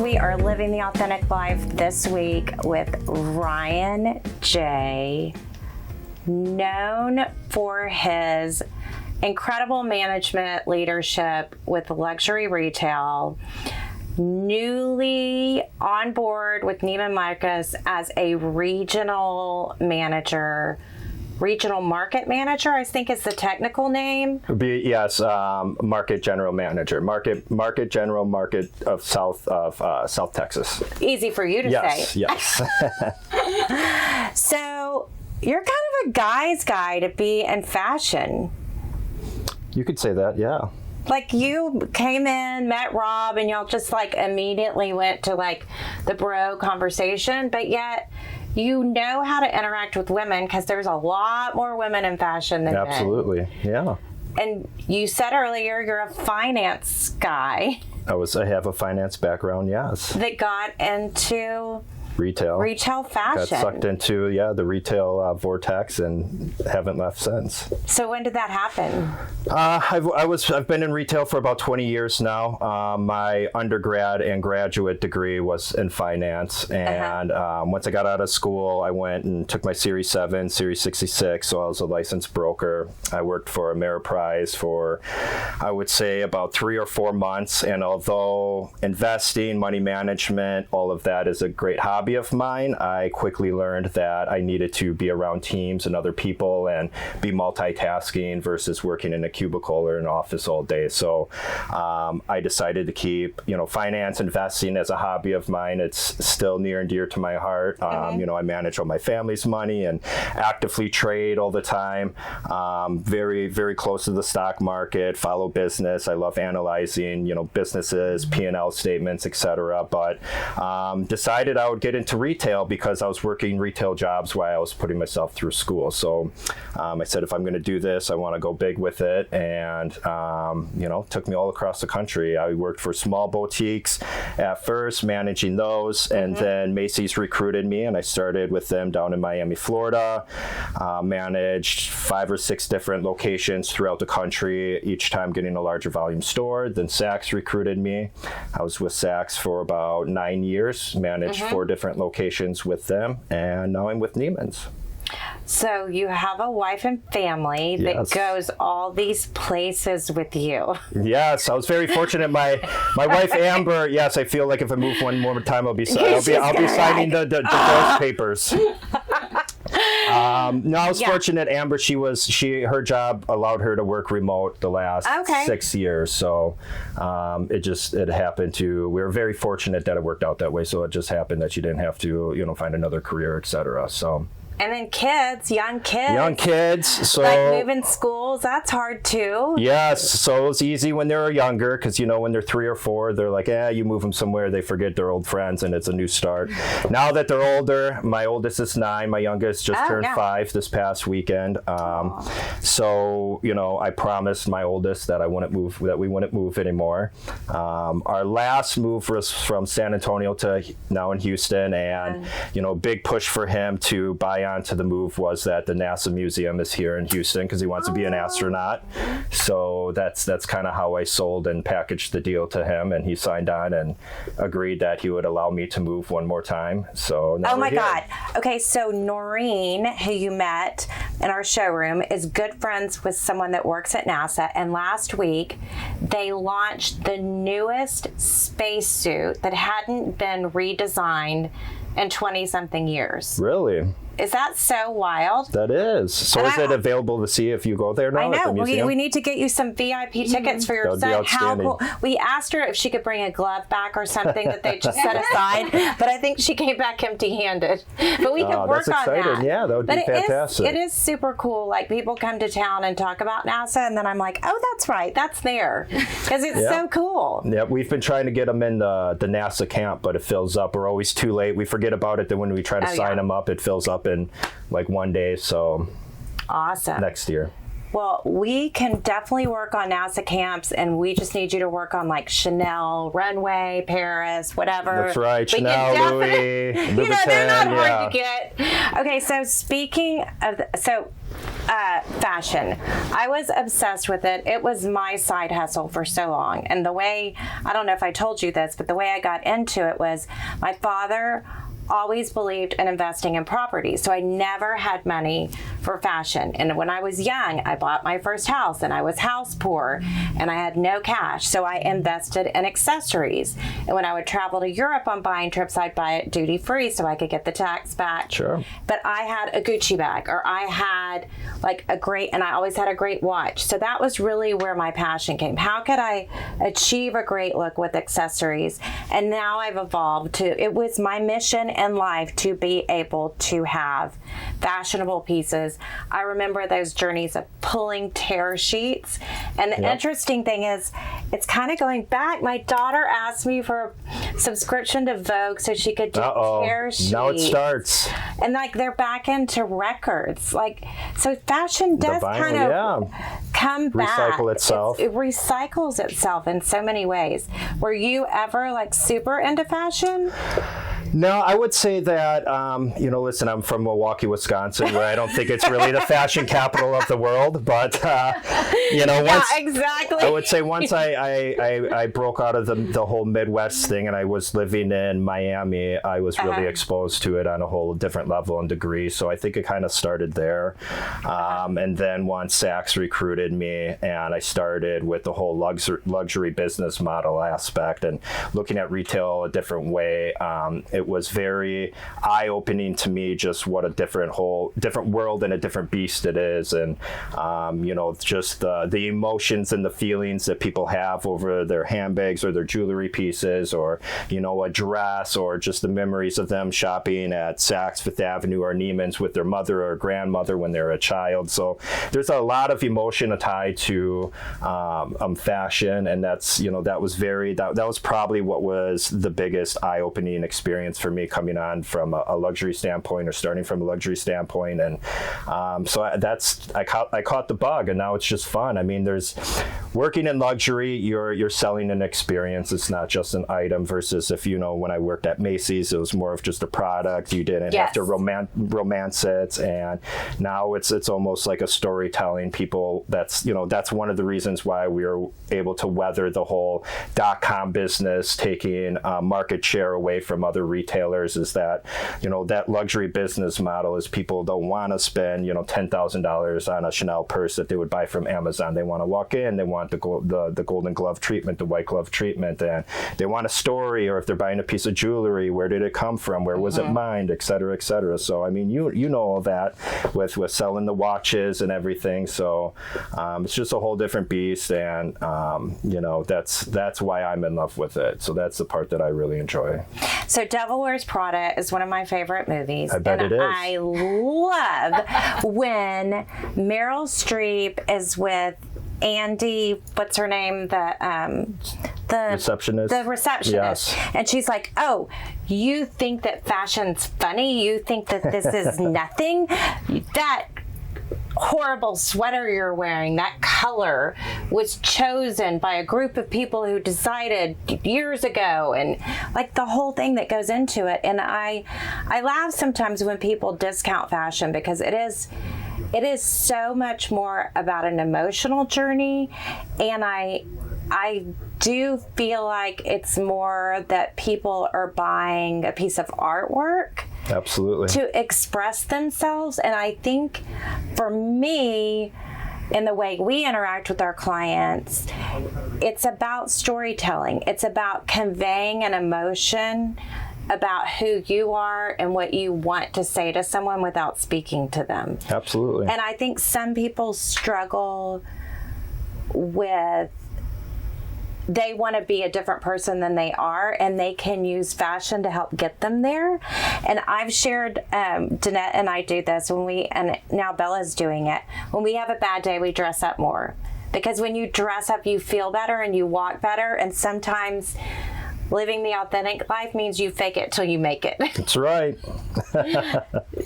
We are living the authentic life this week with Ryan J., known for his incredible management leadership with luxury retail, newly on board with Neiman Marcus as a regional manager. Regional market manager, I think is the technical name. Yes, market general manager, market general market of South Texas. Easy for you to say. Yes. So you're kind of a guy's guy to be in fashion. You could say that, yeah. Like you came in, met Rob, and y'all just like immediately went to like the bro conversation, but yet you know how to interact with women because there's a lot more women in fashion than men. Absolutely, yeah. And you said earlier you're a finance guy. I have a finance background, yes. That got into retail fashion. Got sucked into the retail vortex and haven't left since. So when did that happen? I've been in retail for about 20 years now. My undergrad and graduate degree was in finance, and once I got out of school, I went and took my Series 7, Series 66. So I was a licensed broker. I worked for Ameriprise for, I would say, about 3 or 4 months. And although investing, money management, all of that is a great hobby of mine, I quickly learned that I needed to be around teams and other people and be multitasking versus working in a cubicle or an office all day. So I decided to keep, finance, investing as a hobby of mine. It's still near and dear to my heart. I manage all my family's money and actively trade all the time. Very, very close to the stock market, follow business. I love analyzing, businesses, P&L statements, etc. But decided I would get into retail because I was working retail jobs while I was putting myself through school. So I said, if I'm going to do this, I want to go big with it. And, took me all across the country. I worked for small boutiques at first, managing those. And then Macy's recruited me, and I started with them down in Miami, Florida. Managed 5 or 6 different locations throughout the country, each time getting a larger volume store. Then Saks recruited me. I was with Saks for about 9 years, managed 4 different locations with them, and now I'm with Neiman's. So you have a wife and family that goes all these places with you. Yes, I was very fortunate. My wife Amber. Yes, I feel like if I move one more time, I'll be signing the divorce papers. No, I was fortunate. Amber, her job allowed her to work remote the last 6 years. So it happened to. We were very fortunate that it worked out that way. So it just happened that she didn't have to find another career, etc. So. And then young kids. So like moving schools, that's hard too. Yes, so it's easy when they're younger because, when they're 3 or 4, they're like, you move them somewhere, they forget their old friends and it's a new start. Now that they're older, my oldest is 9, my youngest just turned 5 this past weekend. So, I promised my oldest that we wouldn't move anymore. Our last move was from San Antonio to now in Houston, and, big push for him to buy onto the move was that the NASA Museum is here in Houston because he wants to be an astronaut. So that's kind of how I sold and packaged the deal to him, and he signed on and agreed that he would allow me to move one more time. So now we're here. God. Okay, so Noreen, who you met in our showroom, is good friends with someone that works at NASA, and last week they launched the newest spacesuit that hadn't been redesigned in 20-something years. Really? Is that so wild? That is. So is it available to see if you go there now? I know. At the museum? We need to get you some VIP tickets for your son. How cool. We asked her if she could bring a glove back or something that they just set aside, but I think she came back empty-handed. But we can work on that. Yeah, that would be fantastic. It is super cool. Like, people come to town and talk about NASA, and then I'm like, oh, that's right. That's there. Because it's so cool. Yeah, we've been trying to get them in the NASA camp, but it fills up. We're always too late. We forget about it. Then when we try to sign them up, it fills up in like one day. So awesome. Next year. Well, we can definitely work on NASA camps, and we just need you to work on like Chanel, Runway, Paris, whatever. That's right. Chanel, Louis, Vuitton, they're not hard to get. Okay, so speaking of, fashion. I was obsessed with it. It was my side hustle for so long. And the way, I don't know if I told you this, but the way I got into it was my father always believed in investing in property. So I never had money for fashion. And when I was young, I bought my first house and I was house poor and I had no cash. So I invested in accessories. And when I would travel to Europe on buying trips, I'd buy it duty free so I could get the tax back. Sure. But I had a Gucci bag, or I had like and I always had a great watch. So that was really where my passion came. How could I achieve a great look with accessories? And now I've evolved to, it was my mission in life to be able to have fashionable pieces. I remember those journeys of pulling tear sheets. And the interesting thing is, it's kind of going back. My daughter asked me for a subscription to Vogue so she could do tear sheets. Now it starts. And like they're back into records. Like, so fashion does kind of come back. Recycle itself. It recycles itself in so many ways. Were you ever like super into fashion? No, I would say that, listen, I'm from Milwaukee, Wisconsin, where I don't think it's really the fashion capital of the world, but, exactly. I would say once I broke out of the whole Midwest thing and I was living in Miami, I was really exposed to it on a whole different level and degree. So I think it kind of started there. And then once Saks recruited me and I started with the whole luxury business model aspect and looking at retail a different way, it was very eye-opening to me just what a different world and a different beast it is. And, just the emotions and the feelings that people have over their handbags or their jewelry pieces or, a dress or just the memories of them shopping at Saks Fifth Avenue or Neiman's with their mother or grandmother when they were a child. So there's a lot of emotion tied to fashion. And that's, that was probably what was the biggest eye-opening experience for me coming on from a luxury standpoint or starting from a luxury standpoint. And I caught the bug, and now it's just fun. I mean, there's working in luxury, you're selling an experience. It's not just an item versus if, when I worked at Macy's, it was more of just a product. You didn't have to romance it. And now it's almost like a storytelling. People, that's one of the reasons why we were able to weather the whole .com business, taking market share away from other retailers, is that, that luxury business model is people don't want to spend, $10,000 on a Chanel purse that they would buy from Amazon. They want to walk in, they want the golden glove treatment, the white glove treatment, and they want a story, or if they're buying a piece of jewelry, where did it come from? Where was it mined, et cetera, et cetera. So, I mean, you know all that with selling the watches and everything. So it's just a whole different beast. And, that's why I'm in love with it. So that's the part that I really enjoy. So Devil Wears Prada is one of my favorite movies. I bet it is. I love when Meryl Streep is with Andy, what's her name? The receptionist. The receptionist. Yes. And she's like, oh, you think that fashion's funny? You think that this is nothing? That horrible sweater you're wearing, that color was chosen by a group of people who decided years ago, and like the whole thing that goes into it. And I laugh sometimes when people discount fashion, because it is so much more about an emotional journey. And I do feel like it's more that people are buying a piece of artwork. Absolutely. To express themselves. And I think for me, in the way we interact with our clients, it's about storytelling. It's about conveying an emotion about who you are and what you want to say to someone without speaking to them. Absolutely. And I think some people struggle with, they want to be a different person than they are, and they can use fashion to help get them there. And I've shared, Danette and I do this and now Bella's doing it. When we have a bad day, we dress up more, because when you dress up, you feel better and you walk better. And sometimes living the authentic life means you fake it till you make it. That's right.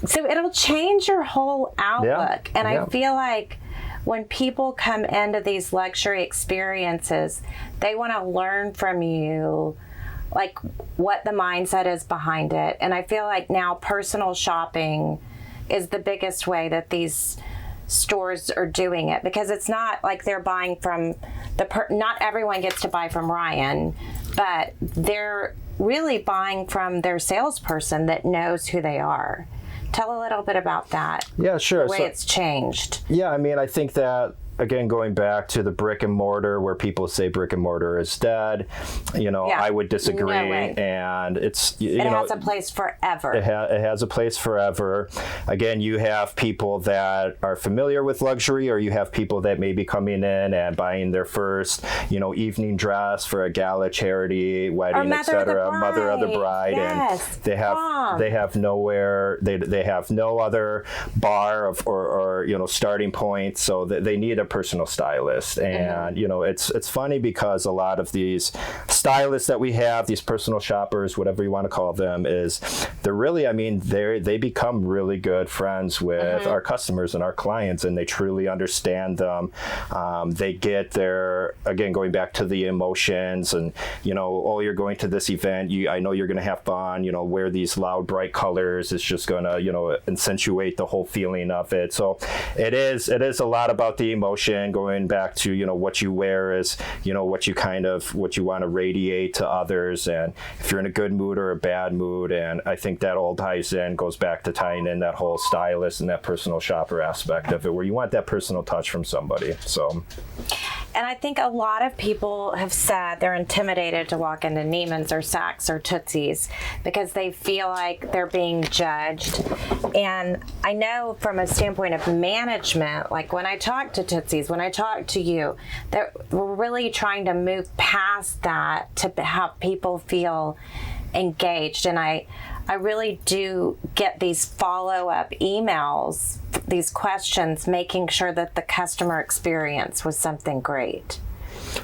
So it'll change your whole outlook. And I feel like when people come into these luxury experiences, they want to learn from you, like what the mindset is behind it. And I feel like now personal shopping is the biggest way that these stores are doing it, because it's not like they're buying from not everyone gets to buy from Ryan, but they're really buying from their salesperson that knows who they are. Tell a little bit about that. Yeah, sure. The way it's changed. Yeah, I mean, I think that, again, going back to the brick and mortar, where people say brick and mortar is dead, I would disagree. No way. And it has a place forever. It has a place forever. Again, you have people that are familiar with luxury, or you have people that may be coming in and buying their first, evening dress for a gala, charity, wedding, etc. Mother of the bride. Yes. And they have nowhere. They have no other bar or starting point. So they need a personal stylist. And it's funny, because a lot of these stylists that we have, these personal shoppers, whatever you want to call them, is they're really, they become really good friends with our customers and our clients, and they truly understand them. They get their, again, going back to the emotions, and you're going to this event, I know you're going to have fun, wear these loud bright colors, it's just going to accentuate the whole feeling of it. So it is a lot about the emotion. Going back to what you wear is what you want to radiate to others, and if you're in a good mood or a bad mood. And I think that all goes back to tying in that whole stylist and that personal shopper aspect of it, where you want that personal touch from somebody. So, and I think a lot of people have said they're intimidated to walk into Neiman's or Saks or Tootsie's because they feel like they're being judged. And I know from a standpoint of management, like when I talk to Tootsie's, when I talk to you, that we're really trying to move past that to have people feel engaged. And I really do get these follow-up emails, these questions, making sure that the customer experience was something great.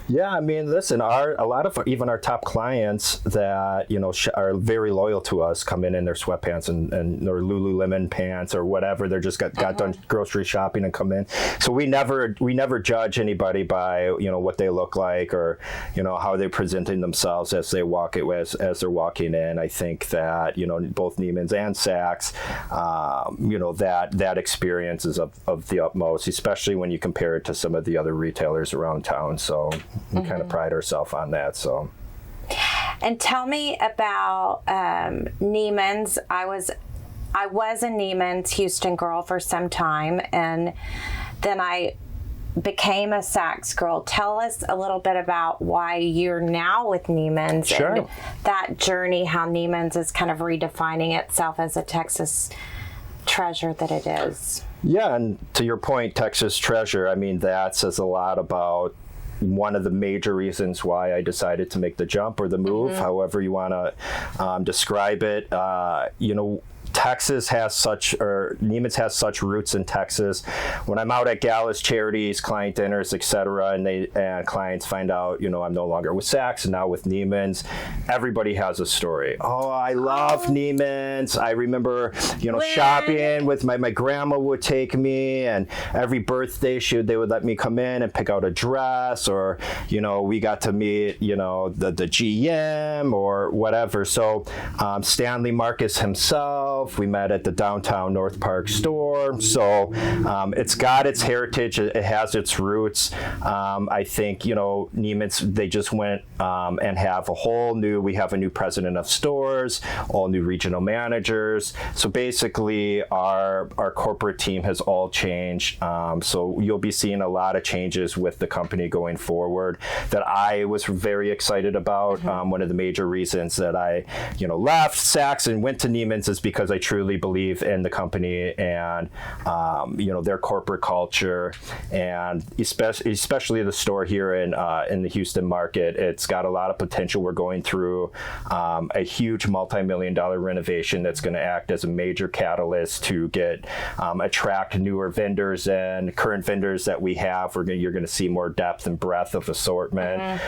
Yeah, listen, a lot of even our top clients that, are very loyal to us come in their sweatpants and or Lululemon pants or whatever. They're just got done grocery shopping and come in. So we never judge anybody by, what they look like or, how they're presenting themselves as they walk it as they're walking in. I think that, both Neiman's and Saks, that experience is of the utmost, especially when you compare it to some of the other retailers around town. So we kind of pride ourselves on that. So, and tell me about Neiman's. I was a Neiman's Houston girl for some time, and then I became a Saks girl. Tell us a little bit about why you're now with Neiman's. Sure. And that journey, how Neiman's is kind of redefining itself as a Texas treasure that it is. Yeah, and to your point, Texas treasure, that says a lot about one of the major reasons why I decided to make the jump or the move, however you want to describe it. Texas has Neiman's has such roots in Texas. When I'm out at galas, charities, client dinners, etc., and clients find out, I'm no longer with Saks and now with Neiman's, everybody has a story. Oh, I love Neiman's. I remember, shopping with my grandma would take me, and every birthday they would let me come in and pick out a dress, or, we got to meet, the GM or whatever. So Stanley Marcus himself, we met at the downtown North Park store. So it's got its heritage. It has its roots. I think, Neiman's, they just went and have we have a new president of stores, all new regional managers. So basically our corporate team has all changed. So you'll be seeing a lot of changes with the company going forward that I was very excited about. One of the major reasons that I, left Saks and went to Neiman's is because I truly believe in the company and, their corporate culture, and especially the store here in the Houston market. It's got a lot of potential. We're going through a huge multi-million-dollar renovation that's going to act as a major catalyst to attract newer vendors and current vendors that we have. You're going to see more depth and breadth of assortment.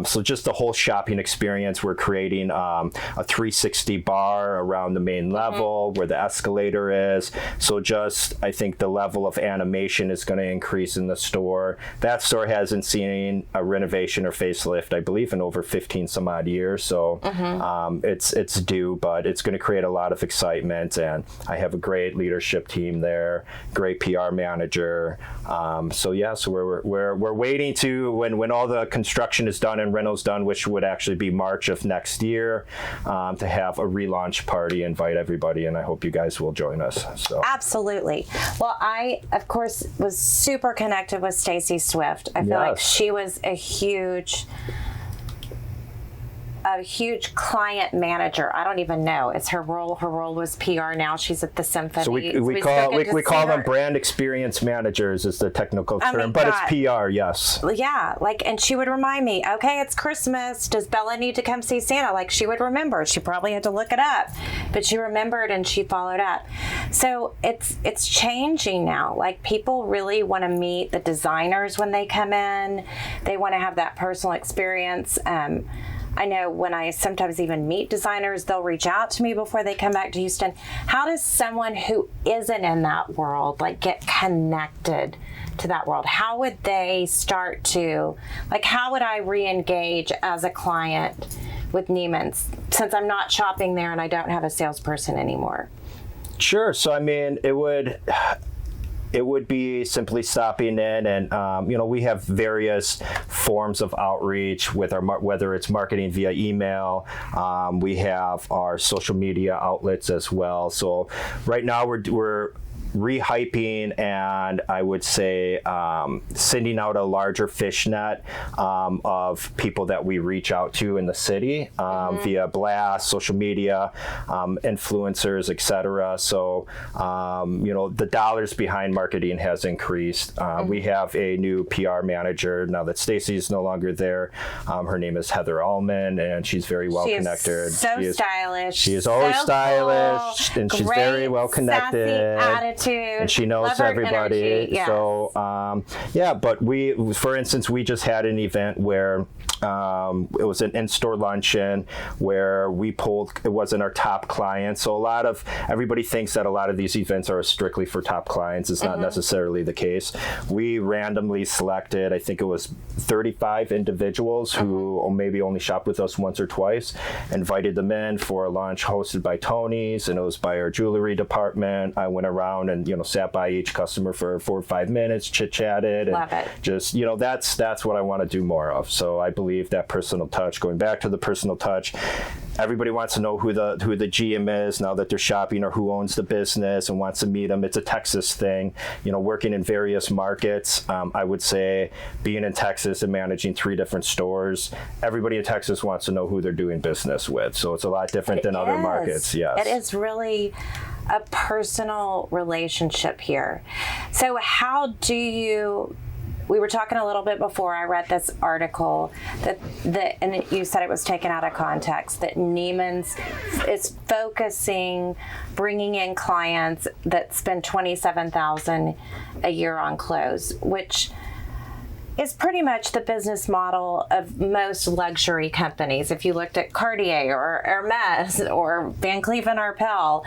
So just the whole shopping experience. We're creating a 360 bar around the main level. middle where the escalator is. So just, I think the level of animation is going to increase in the store. That store hasn't seen a renovation or facelift, I believe, in over 15 some odd years. So it's due, but it's going to create a lot of excitement. And I have a great leadership team there, great PR manager. So we're waiting to, when all the construction is done and reno's done, which would actually be March of next year, to have a relaunch party, invite everybody, and I hope you guys will join us. So absolutely. Well, I of course was super connected with Stacy Swift. I feel like she was a huge client manager. I don't even know. It's her role. Her role was PR. Now she's at the Symphony. So we call them brand experience managers is the technical term, but it's PR, yes. Yeah, and she would remind me, okay, it's Christmas. Does Bella need to come see Santa? She would remember. She probably had to look it up, but she remembered and she followed up. So it's changing now. People really want to meet the designers when they come in. They want to have that personal experience. I know when I sometimes even meet designers, they'll reach out to me before they come back to Houston. How does someone who isn't in that world get connected to that world? How would they start to, how would I re-engage as a client with Neiman's since I'm not shopping there and I don't have a salesperson anymore? Sure. So, I mean, it would be simply stopping in and, we have various forms of outreach with whether it's marketing via email. We have our social media outlets as well. So right now we're rehyping and I would say sending out a larger fish net of people that we reach out to in the city via blast, social media, influencers, etc. So the dollars behind marketing has increased. We have a new PR manager now that Stacy's no longer there. Her name is Heather Allman, and she's very well connected. She is stylish. She is always stylish, and she's very well connected. Attitude. And she knows everybody. Yes. So, but for instance, we just had an event where it was an in-store luncheon where it wasn't our top client. So everybody thinks that a lot of these events are strictly for top clients. It's not necessarily the case. We randomly selected, I think it was 35 individuals who maybe only shopped with us once or twice, invited them in for a lunch hosted by Tony's, and it was by our jewelry department. I went around and, sat by each customer for 4 or 5 minutes, chit-chatted. And love it. Just, that's what I want to do more of. So I believe that personal touch, going back to the personal touch, everybody wants to know who the GM is now that they're shopping, or who owns the business and wants to meet them. It's a Texas thing, working in various markets. I would say being in Texas and managing 3 different stores, everybody in Texas wants to know who they're doing business with. So it's a lot different than other markets. Yes. It is really a personal relationship here. So we were talking a little bit before I read this article and you said it was taken out of context, that Neiman's is bringing in clients that spend $27,000 a year on clothes, which is pretty much the business model of most luxury companies. If you looked at Cartier or Hermes or Van Cleef & Arpels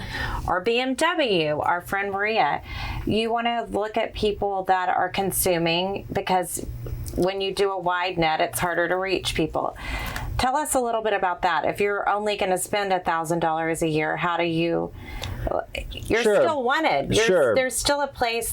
or BMW, our friend Maria, you want to look at people that are consuming, because when you do a wide net, it's harder to reach people. Tell us a little bit about that. If you're only going to spend $1,000 a year, how do you... You're still wanted. There's still a place,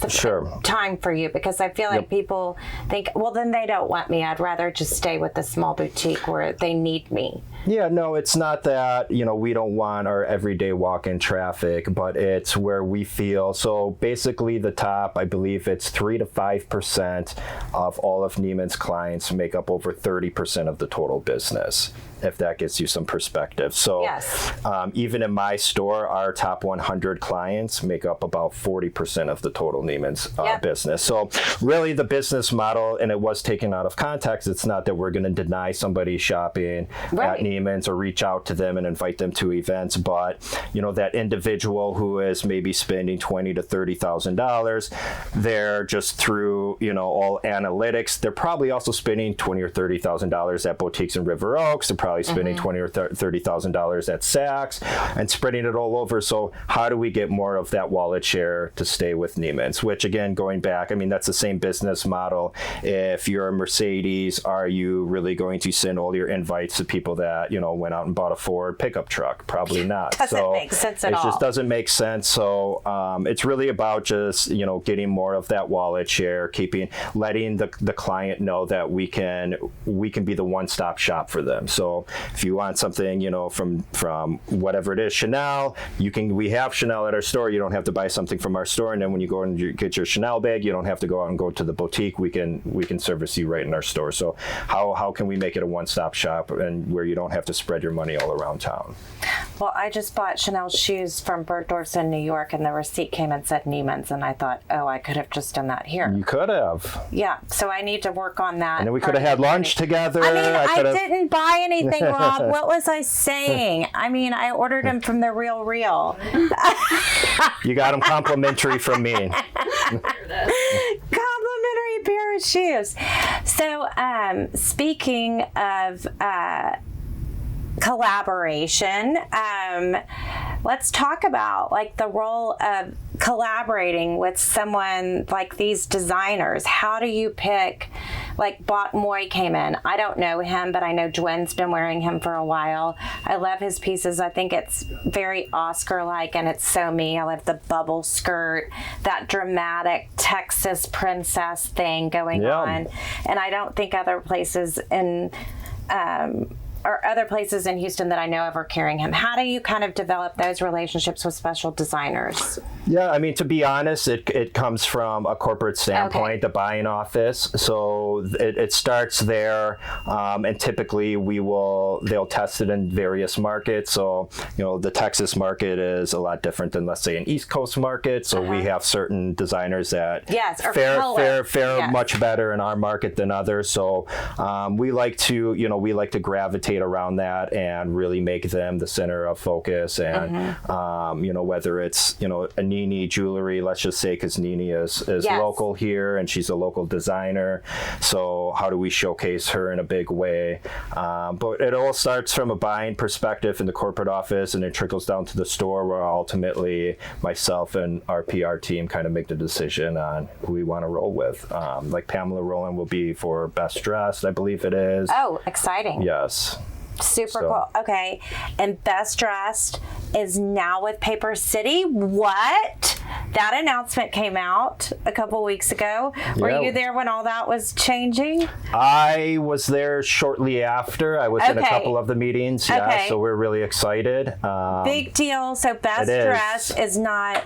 time for you, because I feel like people think, well, then they don't want me. I'd rather just stay with the small boutique where they need me. Yeah, no, it's not that, we don't want our everyday walk-in traffic, but it's where we feel. So basically the top, I believe it's 3 to 5% of all of Neiman's clients make up over 30% of the total business, if that gives you some perspective. So even in my store, our top 100 clients make up about 40% of the total Neiman's business. So really the business model, and it was taken out of context, it's not that we're going to deny somebody shopping at Neiman's or reach out to them and invite them to events, but that individual who is maybe spending $20,000 to $30,000, they're just through all analytics, they're probably also spending $20,000 or $30,000 at boutiques in River Oaks. They're probably spending $20,000 or $30,000 at Saks and spreading it all over. So how do we get more of that wallet share to stay with Neiman's? Which again, going back, that's the same business model. If you're a Mercedes, are you really going to send all your invites to people that went out and bought a Ford pickup truck? Probably not. Doesn't make sense at all. It just doesn't make sense. So it's really about just getting more of that wallet share, letting the client know that we can be the one-stop shop for them. So if you want something from whatever it is, Chanel, we have Chanel at our store. You don't have to buy something from our store, and then when you go and you get your Chanel bag, you don't have to go out and go to the boutique. We can service you right in our store. So how can we make it a one-stop shop and where you don't have to spread your money all around town? Well, I just bought Chanel shoes from Bergdorf's in New York, and the receipt came and said Neiman's, and I thought, I could have just done that here. You could have. Yeah, so I need to work on that. And then we could have had lunch together. I didn't buy anything, Rob. What was I saying? I ordered them from the Real. You got them complimentary from me. Complimentary pair of shoes. So, speaking of collaboration, let's talk about the role of collaborating with someone like these designers. How do you pick, Bot Moy came in. I don't know him, but I know Dwyn's been wearing him for a while. I love his pieces. I think it's very Oscar-like, and it's so me. I love the bubble skirt, that dramatic Texas princess thing going on. And I don't think other places in Houston that I know of are carrying him. How do you kind of develop those relationships with special designers? Yeah, to be honest, it comes from a corporate standpoint, the buying office. So it starts there, and typically they'll test it in various markets. So, the Texas market is a lot different than, let's say, an East Coast market. So we have certain designers that fare much better in our market than others. So we like to gravitate around that and really make them the center of focus. And whether it's a Nini jewelry, let's just say, because Nini is local here and she's a local designer, so how do we showcase her in a big way? But it all starts from a buying perspective in the corporate office, and it trickles down to the store, where ultimately myself and our PR team kind of make the decision on who we want to roll with. Like Pamela Rowland will be for Best Dressed, I believe it is. Oh, exciting. Yes. Super cool. Okay. And Best Dressed is now with Paper City. What? That announcement came out a couple weeks ago. Were you there when all that was changing? I was there shortly after. I was in a couple of the meetings. Yeah, so we're really excited. Big deal. So Best Dressed is not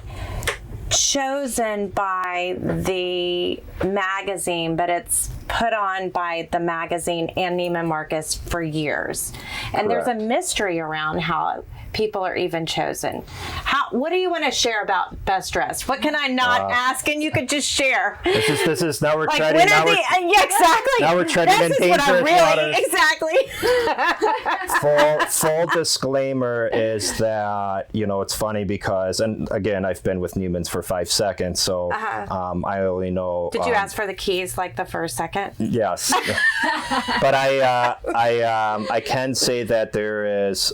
chosen by the magazine, but it's put on by the magazine and Neiman Marcus for years. And there's a mystery around how people are even chosen. What do you want to share about Best Dressed? What can I not ask and you could just share? This is now we're treading. Exactly. Now we're treading in dangerous waters. Exactly. Full disclaimer is that it's funny because, and again, I've been with Neiman's for 5 seconds, so I only know. Did you ask for the keys the first second? Yes, but I can say that there is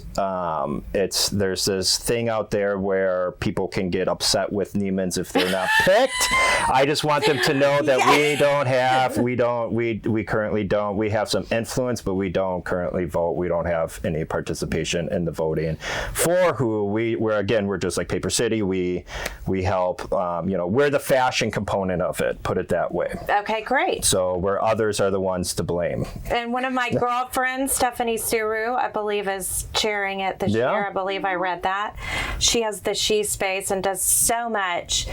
there's this thing out there where people can get upset with Neiman's if they're not picked. I just want them to know that we currently don't. We have some influence, but we don't currently vote. We don't have any participation in the voting for who we're just like Paper City. We help. We're the fashion component of it. Put it that way. Okay, great. So where others are the ones to blame. And one of my girlfriends, Stephanie Suru, I believe, is chairing it this year. I believe I read that. She has the She Space and does so much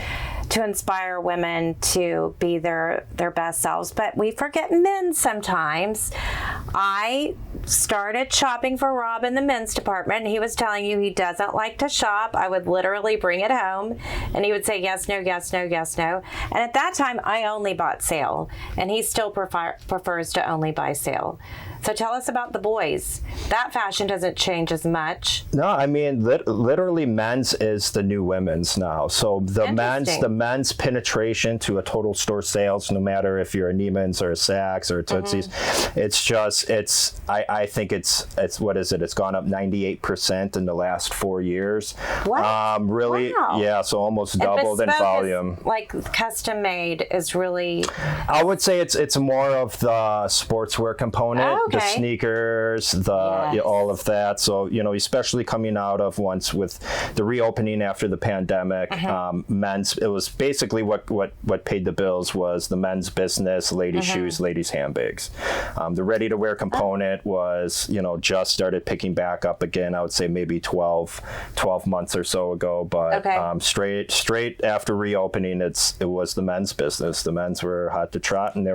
to inspire women to be their best selves. But we forget men sometimes. I started shopping for Rob in the men's department. He was telling you he doesn't like to shop. I would literally bring it home and he would say yes, no, yes, no, yes, no. And at that time, I only bought sale, and he still prefers to only buy sale. So tell us about the boys. That fashion doesn't change as much. No, I mean, literally men's is the new women's now. So the men's penetration to a total store sales, no matter if you're a Neiman's or a Saks or a Tootsie's, I think it's what is it? It's gone up 98% in the last 4 years. What? Really? Wow. Yeah, so almost doubled in volume. Like custom made is really... I would say it's more of the sportswear component. Oh, okay. The sneakers, all of that. So, especially coming out of once with the reopening after the pandemic, men's, it was basically what paid the bills was the men's business, ladies' shoes, ladies' handbags. The ready-to-wear component was, just started picking back up again. I would say maybe 12 months or so ago. But straight after reopening, it was the men's business. The men's were hot to trot, and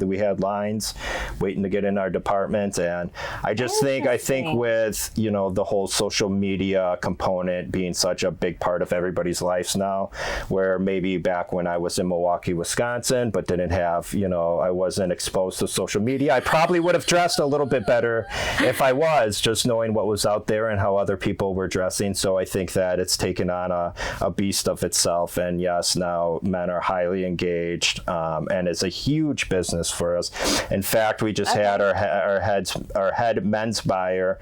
we had lines waiting to get in our department. And I just think with, the whole social media component being such a big part of everybody's lives now, where maybe back when I was in Milwaukee, Wisconsin, but didn't have, I wasn't exposed to social media, I probably would have dressed a little bit better if I was, just knowing what was out there and how other people were dressing. So I think that it's taken on a beast of itself. And yes, now men are highly engaged, and it's a huge business for us. In fact, we just had our head men's buyer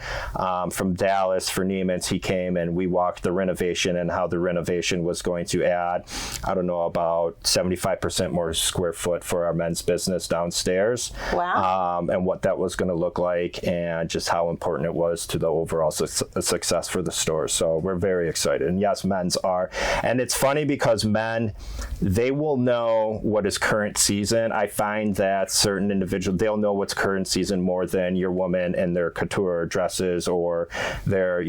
from Dallas for Neiman's. He came and we walked the renovation and how the renovation was going to add, I don't know, about 75% more square foot for our men's business downstairs. Wow. And what that was going to look like, and just how important it was to the overall success for the store. So we're very excited. And yes, men's are. And it's funny because men, they will know what is current season. I find that certain individuals, they'll know what's current season more than your woman and their couture dresses or their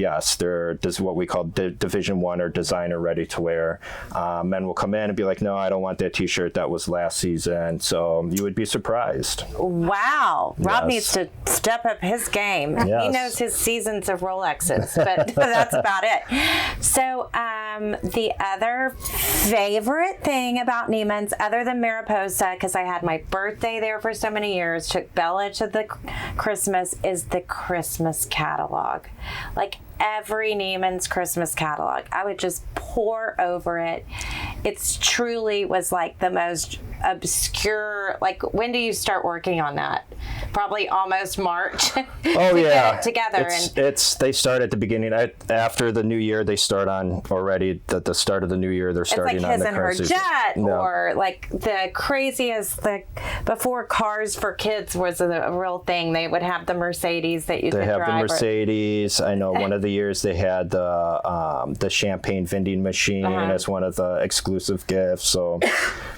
what we call Division 1 or designer ready to wear. Men will come in and be like, no, I don't want that t-shirt, that was last season. So you would be surprised. Wow. Rob needs to step up his game. Yes. He knows his seasons of Rolexes, but that's about it. So the other favorite thing about Neiman's, other than Mariposa, because I had my birthday there for so many years, took Bella to the Christmas, is the Christmas catalog. Like every Neiman's Christmas catalog, I would just pour over it. It's truly was like the most obscure. Like, when do you start working on that? Probably almost March. Oh yeah, together. They start at the beginning. After the new year, they start on already. At the start of the new year, they're starting on the current season. His and Her Jet, or like the craziest. Before Cars for Kids was a real thing, they would have the Mercedes that you could drive. They have the Mercedes. I know one of the years they had the champagne vending machine as one of the exclusive gifts. So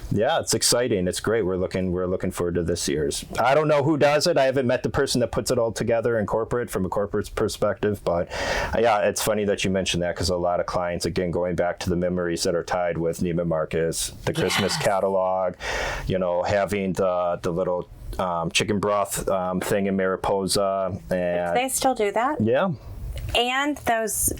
yeah, it's exciting. It's great. We're looking forward to this year's. I don't know who does it. I haven't met the person that puts it all together from a corporate perspective. But yeah, it's funny that you mentioned that, because a lot of clients, again, going back to the memories that are tied with Neiman Marcus, the Christmas catalog, having the little chicken broth thing in Mariposa. And they still do that? Yeah. And those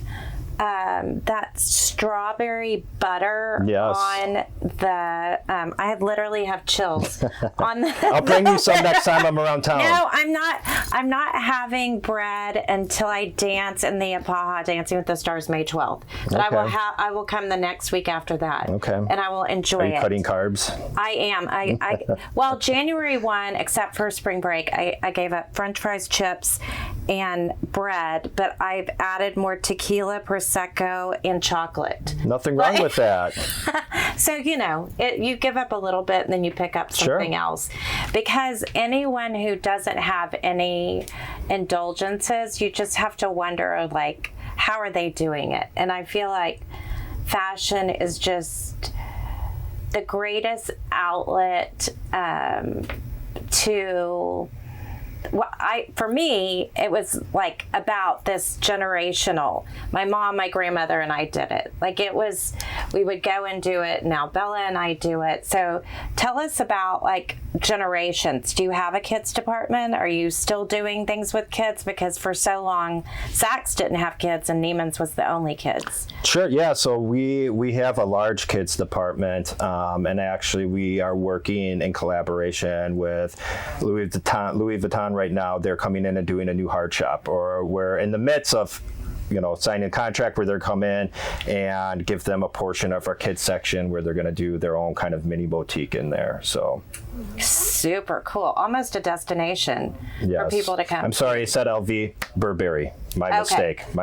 that strawberry butter on the I literally have chills on the I'll bring you some next time I'm around town. No, I'm not having bread until I dance in the Apaha Dancing with the Stars May 12th. But I will come the next week after that. Okay. And I will enjoy it. Are you cutting carbs? I am. Well, January 1, except for spring break, I gave up French fries, chips, and bread, but I've added more tequila, Prosecco, and chocolate. Nothing wrong with that. So, you give up a little bit and then you pick up something else. Because anyone who doesn't have any indulgences, you just have to wonder, like, how are they doing it? And I feel like fashion is just the greatest outlet to for me, it was like about this generational. My mom, my grandmother, and I did it. Like we would go and do it. Now Bella and I do it. So tell us about like generations. Do you have a kids department? Are you still doing things with kids? Because for so long, Saks didn't have kids and Neiman's was the only kids. Sure, yeah. So we have a large kids department, and actually we are working in collaboration with Louis Vuitton right now. They're coming in and doing a new hard shop, or we're in the midst of signing a contract where they're come in and give them a portion of our kids section where they're going to do their own kind of mini boutique in there. So super cool. Almost a destination for people to come. I'm sorry, I said LV Burberry. My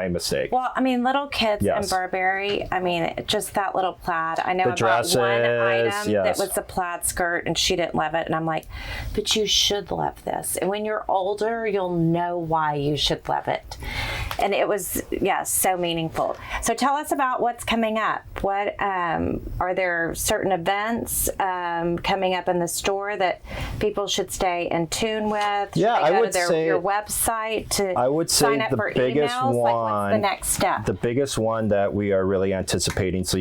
mistake. Well, I mean, little kids in Burberry, I mean, just that little plaid. I know about one item that was a plaid skirt and she didn't love it. And I'm like, but you should love this. And when you're older, you'll know why you should love it. And it was, so meaningful. So tell us about what's coming up. What are there certain events coming up in the store that people should stay in tune with? Should I go would to say your website to I would say sign up for biggest emails? one, like, what's the next step? The biggest one that we are really anticipating. So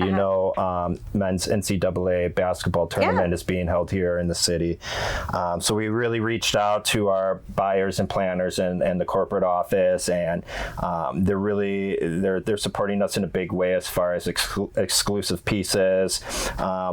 men's NCAA basketball tournament is being held here in the city. So we really reached out to our buyers and planners and the corporate office, and they're supporting us in a big way as far as exclusive pieces,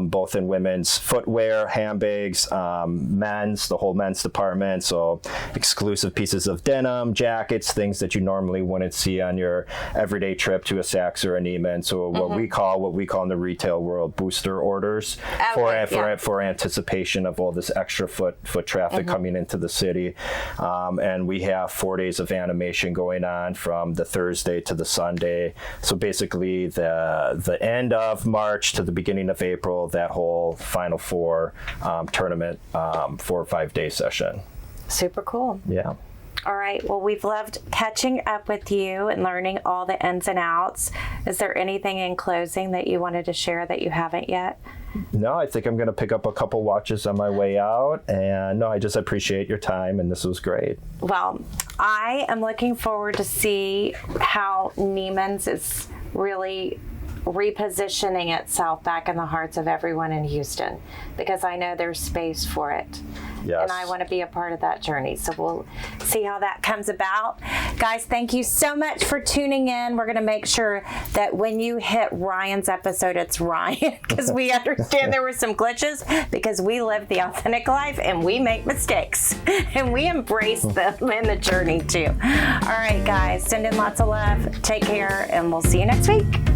both in women's footwear, handbags, the whole men's department. So exclusive pieces of denim, jackets, things that you normally wouldn't see on your everyday trip to a Saks or a Neiman. So what we call in the retail world booster orders for anticipation of all this extra foot traffic coming into the city. And we have 4 days of animation going on from the Thursday to the Sunday. So basically the end of March to the beginning of April, that whole Final Four tournament 4 or 5 day session. Super cool. Yeah. All right. Well, we've loved catching up with you and learning all the ins and outs. Is there anything in closing that you wanted to share that you haven't yet? No, I think I'm going to pick up a couple watches on my way out. And no, I just appreciate your time, and this was great. Well, I am looking forward to see how Neiman's is really repositioning itself back in the hearts of everyone in Houston, because I know there's space for it. Yes. And I want to be a part of that journey. So we'll see how that comes about. Guys, thank you so much for tuning in. We're going to make sure that when you hit Ryan's episode, it's Ryan, because we understand there were some glitches, because we live the authentic life and we make mistakes and we embrace them in the journey too. All right, guys, send in lots of love. Take care, and we'll see you next week.